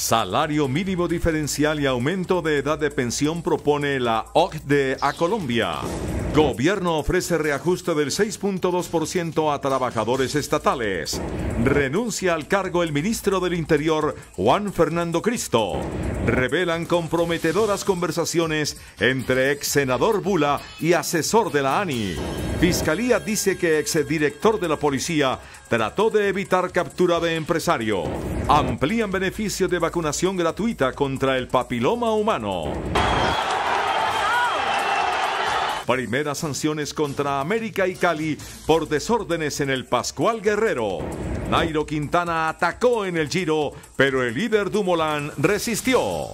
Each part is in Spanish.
Salario mínimo diferencial y aumento de edad de pensión propone la OCDE a Colombia. Gobierno ofrece reajuste del 6.2% a trabajadores estatales. Renuncia al cargo el ministro del Interior, Juan Fernando Cristo. Revelan comprometedoras conversaciones entre ex senador Bula y asesor de la ANI. Fiscalía dice que exdirector de la policía trató de evitar captura de empresario. Amplían beneficio de vacunación gratuita contra el papiloma humano. Primeras sanciones contra América y Cali por desórdenes en el Pascual Guerrero. Nairo Quintana atacó en el Giro, pero el líder Dumoulin resistió.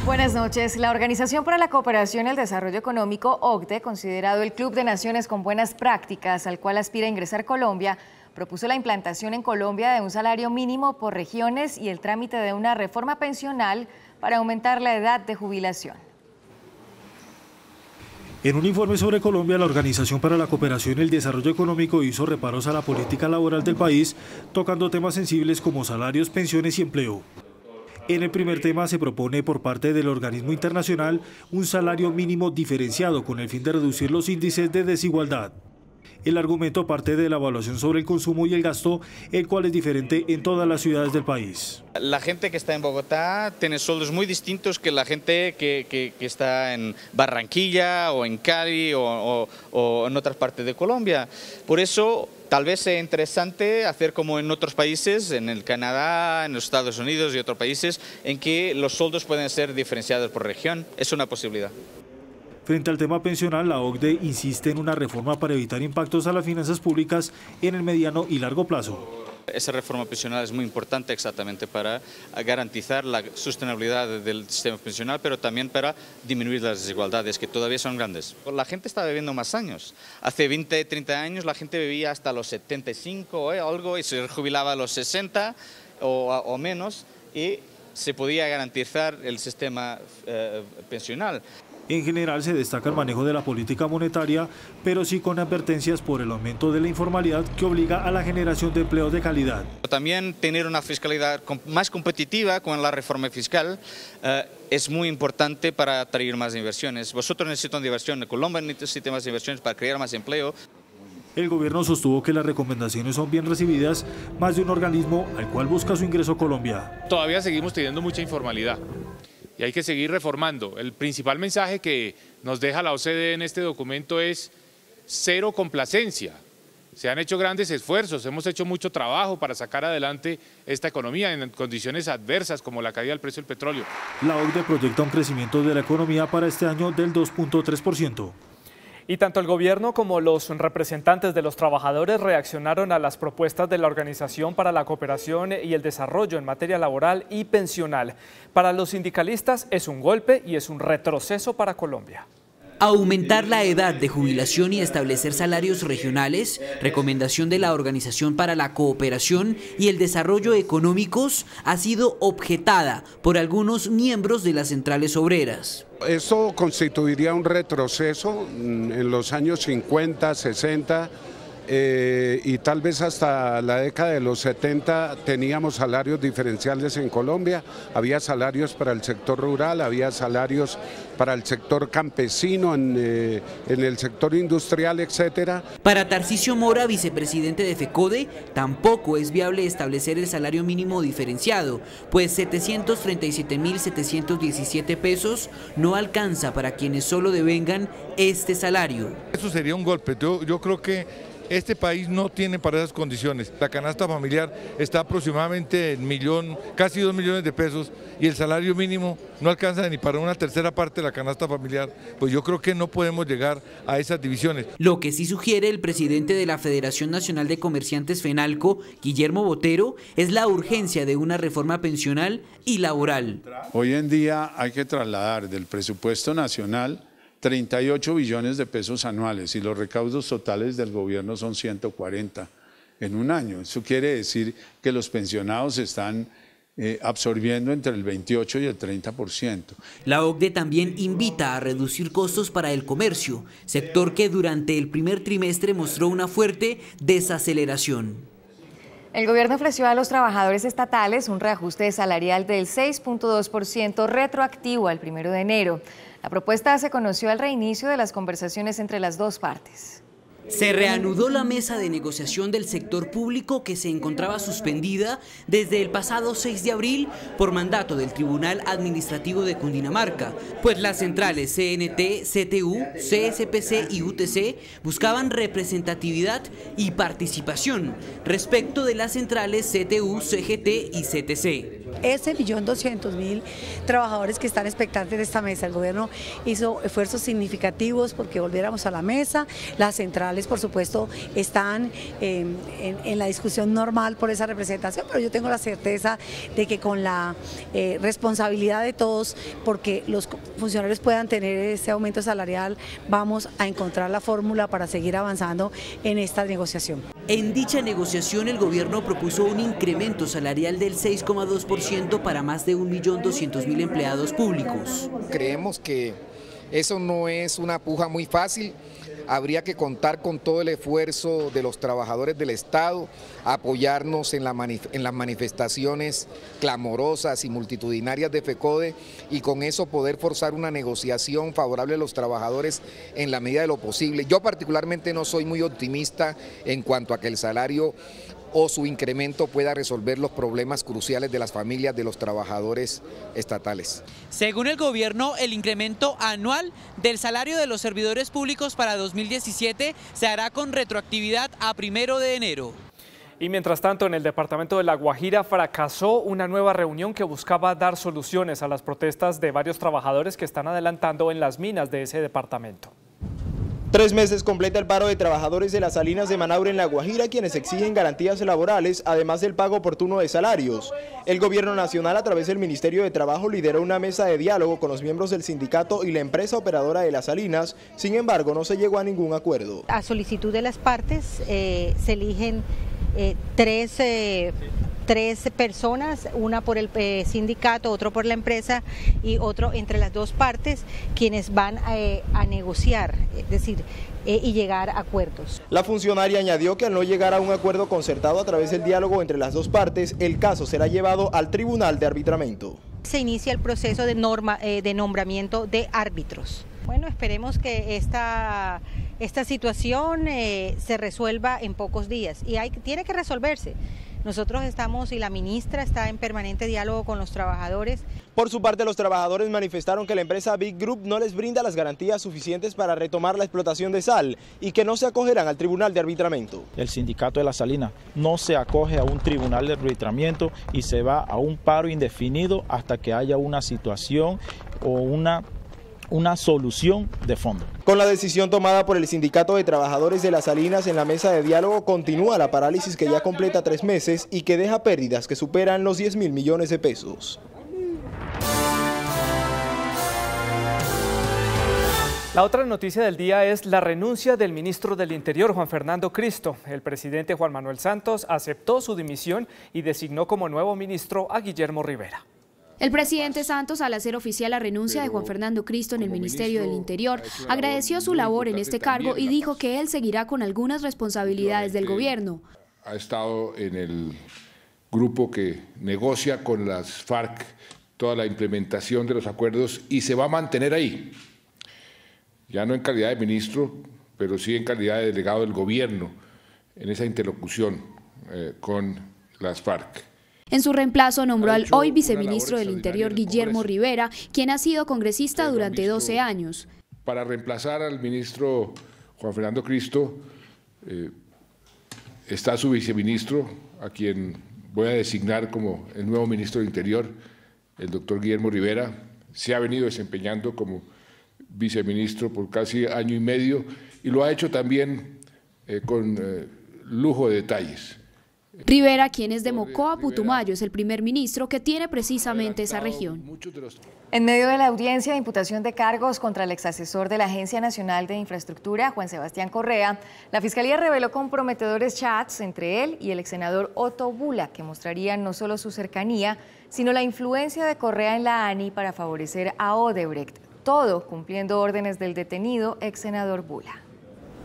Buenas noches. La Organización para la Cooperación y el Desarrollo Económico, OCDE, considerado el Club de Naciones con Buenas Prácticas al cual aspira a ingresar Colombia, propuso la implantación en Colombia de un salario mínimo por regiones y el trámite de una reforma pensional para aumentar la edad de jubilación. En un informe sobre Colombia, la Organización para la Cooperación y el Desarrollo Económico hizo reparos a la política laboral del país, tocando temas sensibles como salarios, pensiones y empleo. En el primer tema se propone por parte del organismo internacional un salario mínimo diferenciado con el fin de reducir los índices de desigualdad. El argumento parte de la evaluación sobre el consumo y el gasto, el cual es diferente en todas las ciudades del país. La gente que está en Bogotá tiene sueldos muy distintos que la gente que está en Barranquilla o en Cali o en otras partes de Colombia. Por eso tal vez sea interesante hacer como en otros países, en el Canadá, en los Estados Unidos y otros países, en que los sueldos pueden ser diferenciados por región. Es una posibilidad. Frente al tema pensional, la OCDE insiste en una reforma para evitar impactos a las finanzas públicas en el mediano y largo plazo. Esa reforma pensional es muy importante exactamente para garantizar la sostenibilidad del sistema pensional, pero también para disminuir las desigualdades que todavía son grandes. La gente está viviendo más años. Hace 20, 30 años la gente vivía hasta los 75 algo y se jubilaba a los 60 o menos y se podía garantizar el sistema pensional. En general se destaca el manejo de la política monetaria, pero sí con advertencias por el aumento de la informalidad que obliga a la generación de empleo de calidad. También tener una fiscalidad más competitiva con la reforma fiscal es muy importante para atraer más inversiones. Vosotros necesitan inversión, Colombia necesita más inversiones para crear más empleo. El gobierno sostuvo que las recomendaciones son bien recibidas, más de un organismo al cual busca su ingreso Colombia. Todavía seguimos teniendo mucha informalidad. Y hay que seguir reformando. El principal mensaje que nos deja la OCDE en este documento es cero complacencia. Se han hecho grandes esfuerzos, hemos hecho mucho trabajo para sacar adelante esta economía en condiciones adversas como la caída del precio del petróleo. La OCDE proyecta un crecimiento de la economía para este año del 2.3%. Y tanto el gobierno como los representantes de los trabajadores reaccionaron a las propuestas de la Organización para la Cooperación y el Desarrollo en materia laboral y pensional. Para los sindicalistas es un golpe y es un retroceso para Colombia. Aumentar la edad de jubilación y establecer salarios regionales, recomendación de la Organización para la Cooperación y el Desarrollo Económicos, ha sido objetada por algunos miembros de las centrales obreras. Esto constituiría un retroceso en los años 50, 60 y tal vez hasta la década de los 70 teníamos salarios diferenciales en Colombia, había salarios para el sector rural, había salarios para el sector campesino, en el sector industrial, etcétera. Para Tarcisio Mora, vicepresidente de FECODE, tampoco es viable establecer el salario mínimo diferenciado, pues 737.717 pesos no alcanza para quienes solo devengan este salario. Eso sería un golpe. Yo creo que este país no tiene para esas condiciones. La canasta familiar está aproximadamente en casi 2 millones de pesos y el salario mínimo no alcanza ni para una tercera parte de la canasta familiar. Pues yo creo que no podemos llegar a esas divisiones. Lo que sí sugiere el presidente de la Federación Nacional de Comerciantes FENALCO, Guillermo Botero, es la urgencia de una reforma pensional y laboral. Hoy en día hay que trasladar del presupuesto nacional 38 billones de pesos anuales y los recaudos totales del gobierno son 140 en un año. Eso quiere decir que los pensionados están absorbiendo entre el 28 y el 30%. La OCDE también invita a reducir costos para el comercio, sector que durante el primer trimestre mostró una fuerte desaceleración. El gobierno ofreció a los trabajadores estatales un reajuste salarial del 6.2% retroactivo al 1 de enero. La propuesta se conoció al reinicio de las conversaciones entre las dos partes. Se reanudó la mesa de negociación del sector público que se encontraba suspendida desde el pasado 6 de abril por mandato del Tribunal Administrativo de Cundinamarca, pues las centrales CNT, CTU, CSPC y UTC buscaban representatividad y participación respecto de las centrales CTU, CGT y CTC. Ese 1.200.000 trabajadores que están expectantes de esta mesa, el gobierno hizo esfuerzos significativos porque volviéramos a la mesa. Las centrales, por supuesto, están en la discusión normal por esa representación, pero yo tengo la certeza de que con la responsabilidad de todos, porque los funcionarios puedan tener ese aumento salarial, vamos a encontrar la fórmula para seguir avanzando en esta negociación. En dicha negociación, el gobierno propuso un incremento salarial del 6,2% para más de 1.200.000 empleados públicos. Creemos que eso no es una puja muy fácil. Habría que contar con todo el esfuerzo de los trabajadores del Estado, apoyarnos en las manifestaciones clamorosas y multitudinarias de FECODE y con eso poder forzar una negociación favorable a los trabajadores en la medida de lo posible. Yo particularmente no soy muy optimista en cuanto a que el salario o su incremento pueda resolver los problemas cruciales de las familias de los trabajadores estatales. Según el gobierno, el incremento anual del salario de los servidores públicos para 2017 se hará con retroactividad a 1 de enero. Y mientras tanto, en el departamento de La Guajira fracasó una nueva reunión que buscaba dar soluciones a las protestas de varios trabajadores que están adelantando en las minas de ese departamento. 3 meses completa el paro de trabajadores de las salinas de Manaure en La Guajira, quienes exigen garantías laborales, además del pago oportuno de salarios. El gobierno nacional, a través del Ministerio de Trabajo, lideró una mesa de diálogo con los miembros del sindicato y la empresa operadora de las salinas. Sin embargo, no se llegó a ningún acuerdo. A solicitud de las partes se eligen tres personas, una por el sindicato, otro por la empresa y otro entre las dos partes, quienes van a negociar, es decir, y llegar a acuerdos. La funcionaria añadió que al no llegar a un acuerdo concertado a través del diálogo entre las dos partes, el caso será llevado al Tribunal de Arbitramiento. Se inicia el proceso de nombramiento de árbitros. Bueno, esperemos que esta situación se resuelva en pocos días y tiene que resolverse. Nosotros estamos y la ministra está en permanente diálogo con los trabajadores. Por su parte, los trabajadores manifestaron que la empresa Big Group no les brinda las garantías suficientes para retomar la explotación de sal y que no se acogerán al Tribunal de Arbitramiento. El sindicato de la Salina no se acoge a un tribunal de arbitramiento y se va a un paro indefinido hasta que haya una situación o una solución de fondo. Con la decisión tomada por el Sindicato de Trabajadores de las Salinas en la mesa de diálogo, continúa la parálisis que ya completa 3 meses y que deja pérdidas que superan los 10.000 millones de pesos. La otra noticia del día es la renuncia del ministro del Interior, Juan Fernando Cristo. El presidente Juan Manuel Santos aceptó su dimisión y designó como nuevo ministro a Guillermo Rivera. El presidente Santos, al hacer oficial la renuncia de Juan Fernando Cristo en el Ministerio del Interior, agradeció su labor en este cargo y dijo que él seguirá con algunas responsabilidades del gobierno. Ha estado en el grupo que negocia con las FARC toda la implementación de los acuerdos y se va a mantener ahí, ya no en calidad de ministro, pero sí en calidad de delegado del gobierno en esa interlocución con las FARC. En su reemplazo nombró al hoy viceministro del Interior, Guillermo Rivera, quien ha sido congresista durante 12 años. Para reemplazar al ministro Juan Fernando Cristo, está su viceministro, a quien voy a designar como el nuevo ministro del Interior, el doctor Guillermo Rivera. Se ha venido desempeñando como viceministro por casi año y medio y lo ha hecho también con lujo de detalles. Rivera, quien es de Mocoa, Putumayo, es el primer ministro que tiene precisamente esa región. En medio de la audiencia de imputación de cargos contra el exasesor de la Agencia Nacional de Infraestructura, Juan Sebastián Correa, la Fiscalía reveló comprometedores chats entre él y el exsenador Otto Bula, que mostrarían no solo su cercanía, sino la influencia de Correa en la ANI para favorecer a Odebrecht, todo cumpliendo órdenes del detenido ex senador Bula.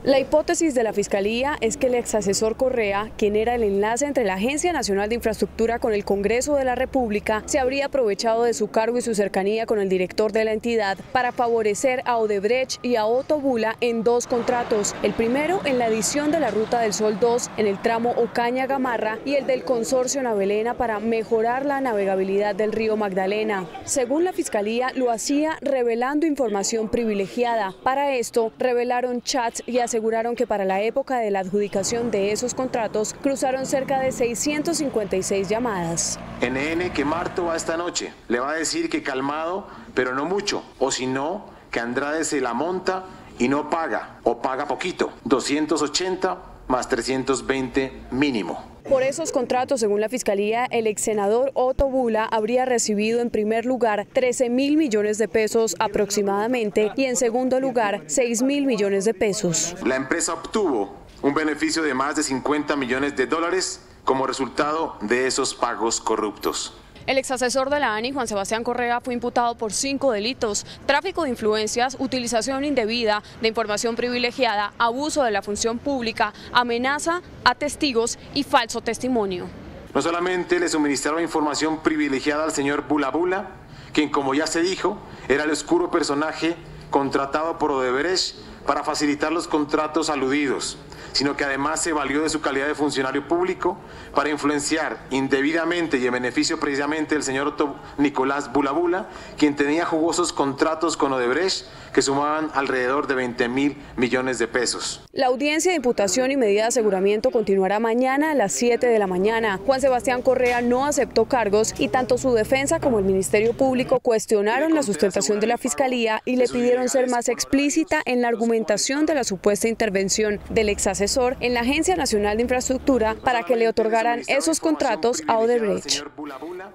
La hipótesis de la Fiscalía es que el exasesor Correa, quien era el enlace entre la Agencia Nacional de Infraestructura con el Congreso de la República, se habría aprovechado de su cargo y su cercanía con el director de la entidad para favorecer a Odebrecht y a Otto Bula en dos contratos. El primero en la edición de la Ruta del Sol 2 en el tramo Ocaña-Gamarra y el del Consorcio Navelena para mejorar la navegabilidad del río Magdalena. Según la Fiscalía, lo hacía revelando información privilegiada. Para esto, revelaron chats y aseguraron que para la época de la adjudicación de esos contratos cruzaron cerca de 656 llamadas. NN que Marto va esta noche, le va a decir que calmado, pero no mucho, o si no, que Andrade se la monta y no paga, o paga poquito, 280 más 320 mínimo. Por esos contratos, según la Fiscalía, el ex senador Otto Bula habría recibido en primer lugar 13.000 millones de pesos aproximadamente y en segundo lugar 6.000 millones de pesos. La empresa obtuvo un beneficio de más de 50 millones de dólares como resultado de esos pagos corruptos. El exasesor de la ANI, Juan Sebastián Correa, fue imputado por 5 delitos: tráfico de influencias, utilización indebida de información privilegiada, abuso de la función pública, amenaza a testigos y falso testimonio. No solamente le suministraba información privilegiada al señor Bula Bula, quien, como ya se dijo, era el oscuro personaje contratado por Odebrecht para facilitar los contratos aludidos, sino que además se valió de su calidad de funcionario público para influenciar indebidamente y en beneficio precisamente del señor Nicolás Bula Bula, quien tenía jugosos contratos con Odebrecht que sumaban alrededor de 20.000 millones de pesos. La audiencia de imputación y medida de aseguramiento continuará mañana a las 7 de la mañana. Juan Sebastián Correa no aceptó cargos y tanto su defensa como el Ministerio Público cuestionaron la sustentación de la Fiscalía y le pidieron ser más explícita en la argumentación de la supuesta intervención del exasesor en la Agencia Nacional de Infraestructura para que le otorgaran esos contratos a Odebrecht.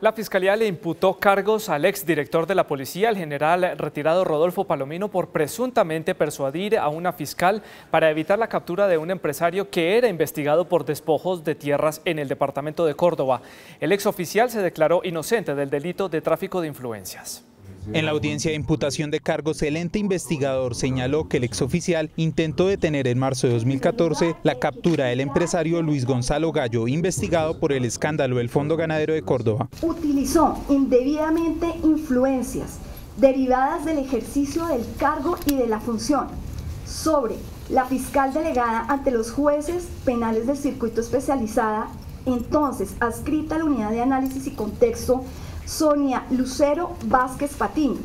La Fiscalía le imputó cargos al exdirector de la Policía, el general retirado Rodolfo Palomino, por presuntamente persuadir a una fiscal para evitar la captura de un empresario que era investigado por despojos de tierras en el departamento de Córdoba. El exoficial se declaró inocente del delito de tráfico de influencias. En la audiencia de imputación de cargos, el ente investigador señaló que el exoficial intentó detener en marzo de 2014 la captura del empresario Luis Gonzalo Gallo, investigado por el escándalo del Fondo Ganadero de Córdoba. Utilizó indebidamente influencias derivadas del ejercicio del cargo y de la función sobre la fiscal delegada ante los jueces penales del circuito especializada, entonces adscrita a la unidad de análisis y contexto Sonia Lucero Vázquez Patiño,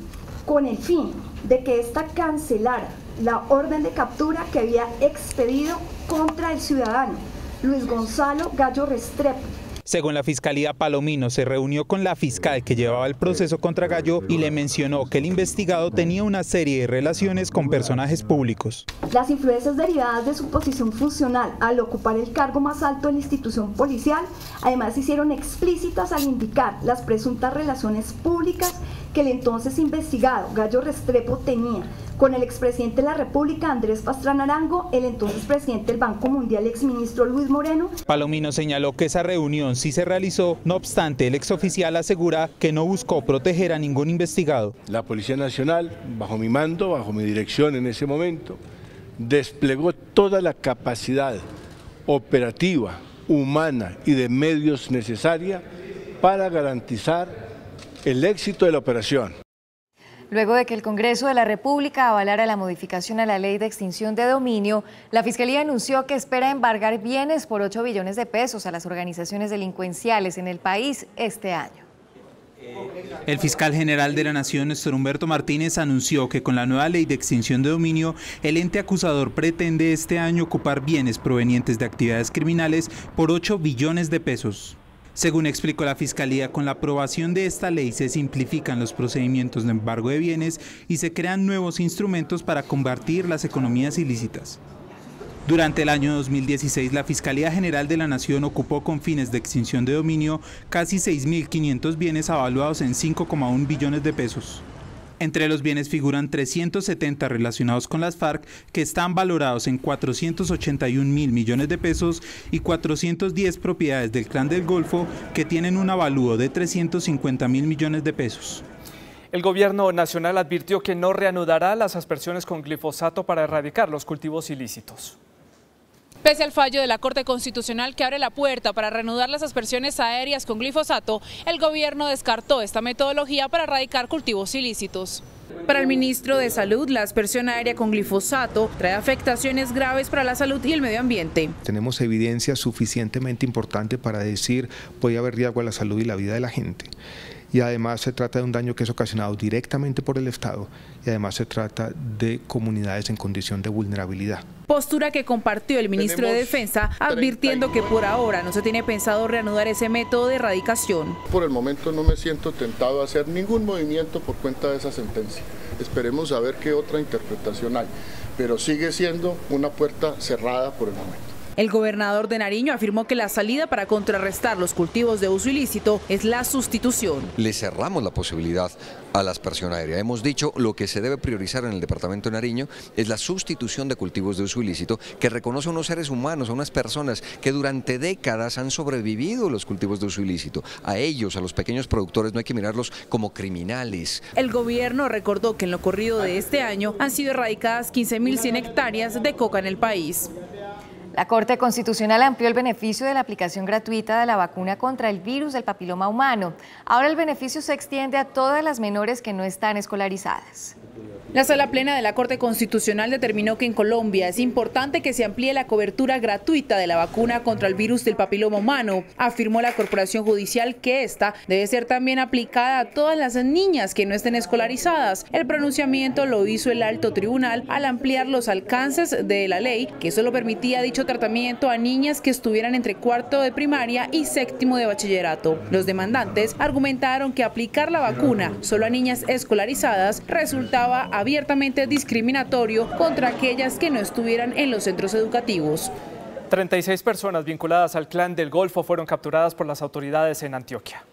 con el fin de que ésta cancelara la orden de captura que había expedido contra el ciudadano Luis Gonzalo Gallo Restrepo. Según la Fiscalía, Palomino se reunió con la fiscal que llevaba el proceso contra Gallo y le mencionó que el investigado tenía una serie de relaciones con personajes públicos. Las influencias derivadas de su posición funcional al ocupar el cargo más alto de la institución policial, además se hicieron explícitas al indicar las presuntas relaciones públicas que el entonces investigado Gallo Restrepo tenía con el expresidente de la República, Andrés Pastrana Arango, el entonces presidente del Banco Mundial, exministro Luis Moreno. Palomino señaló que esa reunión sí se realizó, no obstante, el exoficial asegura que no buscó proteger a ningún investigado. La Policía Nacional, bajo mi mando, bajo mi dirección en ese momento, desplegó toda la capacidad operativa, humana y de medios necesaria para garantizar el éxito de la operación. Luego de que el Congreso de la República avalara la modificación a la ley de extinción de dominio, la Fiscalía anunció que espera embargar bienes por 8 billones de pesos a las organizaciones delincuenciales en el país este año. El fiscal general de la Nación, Néstor Humberto Martínez, anunció que con la nueva ley de extinción de dominio, el ente acusador pretende este año ocupar bienes provenientes de actividades criminales por 8 billones de pesos. Según explicó la Fiscalía, con la aprobación de esta ley se simplifican los procedimientos de embargo de bienes y se crean nuevos instrumentos para combatir las economías ilícitas. Durante el año 2016, la Fiscalía General de la Nación ocupó con fines de extinción de dominio casi 6.500 bienes avaluados en 5,1 billones de pesos. Entre los bienes figuran 370 relacionados con las FARC, que están valorados en 481.000 millones de pesos, y 410 propiedades del Clan del Golfo, que tienen un avalúo de 350.000 millones de pesos. El gobierno nacional advirtió que no reanudará las aspersiones con glifosato para erradicar los cultivos ilícitos. Pese al fallo de la Corte Constitucional que abre la puerta para reanudar las aspersiones aéreas con glifosato, el gobierno descartó esta metodología para erradicar cultivos ilícitos. Para el ministro de Salud, la aspersión aérea con glifosato trae afectaciones graves para la salud y el medio ambiente. Tenemos evidencia suficientemente importante para decir puede haber riesgo a la salud y la vida de la gente. Y además se trata de un daño que es ocasionado directamente por el Estado y además se trata de comunidades en condición de vulnerabilidad. Postura que compartió el ministro de Defensa, advirtiendo que por ahora no se tiene pensado reanudar ese método de erradicación. Por el momento no me siento tentado a hacer ningún movimiento por cuenta de esa sentencia. Esperemos a ver qué otra interpretación hay, pero sigue siendo una puerta cerrada por el momento. El gobernador de Nariño afirmó que la salida para contrarrestar los cultivos de uso ilícito es la sustitución. Le cerramos la posibilidad a la aspersión aérea. Hemos dicho lo que se debe priorizar en el departamento de Nariño es la sustitución de cultivos de uso ilícito que reconoce a unos seres humanos, a unas personas que durante décadas han sobrevivido los cultivos de uso ilícito. A ellos, a los pequeños productores, no hay que mirarlos como criminales. El gobierno recordó que en lo corrido de este año han sido erradicadas 15.100 hectáreas de coca en el país. La Corte Constitucional amplió el beneficio de la aplicación gratuita de la vacuna contra el virus del papiloma humano. Ahora el beneficio se extiende a todas las menores que no están escolarizadas. La Sala Plena de la Corte Constitucional determinó que en Colombia es importante que se amplíe la cobertura gratuita de la vacuna contra el virus del papiloma humano. Afirmó la Corporación Judicial que esta debe ser también aplicada a todas las niñas que no estén escolarizadas. El pronunciamiento lo hizo el Alto Tribunal al ampliar los alcances de la ley que solo permitía dicho tratamiento a niñas que estuvieran entre cuarto de primaria y séptimo de bachillerato. Los demandantes argumentaron que aplicar la vacuna solo a niñas escolarizadas resultaba abiertamente discriminatorio contra aquellas que no estuvieran en los centros educativos. 36 personas vinculadas al Clan del Golfo fueron capturadas por las autoridades en Antioquia.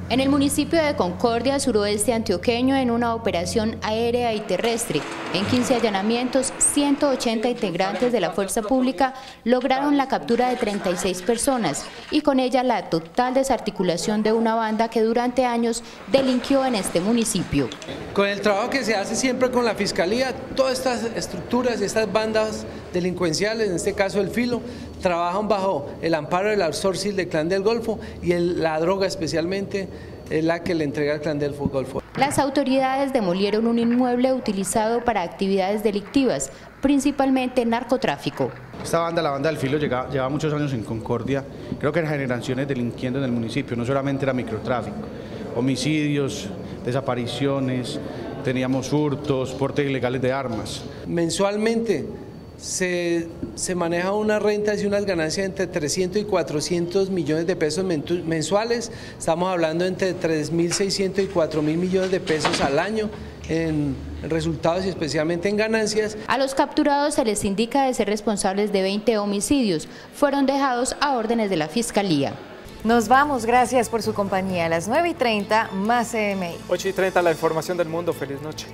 En el municipio de Concordia, suroeste antioqueño, en una operación aérea y terrestre, en 15 allanamientos, 180 integrantes de la fuerza pública lograron la captura de 36 personas y con ella la total desarticulación de una banda que durante años delinquió en este municipio. Con el trabajo que se hace siempre con la Fiscalía, todas estas estructuras y estas bandas delincuenciales, en este caso el Filo, trabajan bajo el amparo del outsourcing del Clan del Golfo y la droga especialmente es la que le entrega el Clan del Golfo. Las autoridades demolieron un inmueble utilizado para actividades delictivas, principalmente narcotráfico. Esta banda, la banda del Filo, lleva muchos años en Concordia, creo que en generaciones delinquiendo en el municipio, no solamente era microtráfico, homicidios, desapariciones, teníamos hurtos, portes ilegales de armas. Mensualmente se maneja unas rentas y unas ganancias entre 300 y 400 millones de pesos mensuales. Estamos hablando entre 3.600 y 4.000 millones de pesos al año en resultados y especialmente en ganancias. A los capturados se les indica de ser responsables de 20 homicidios. Fueron dejados a órdenes de la Fiscalía. Nos vamos, gracias por su compañía. A las 9:30, más CMI. 8:30, la información del mundo. Feliz noche.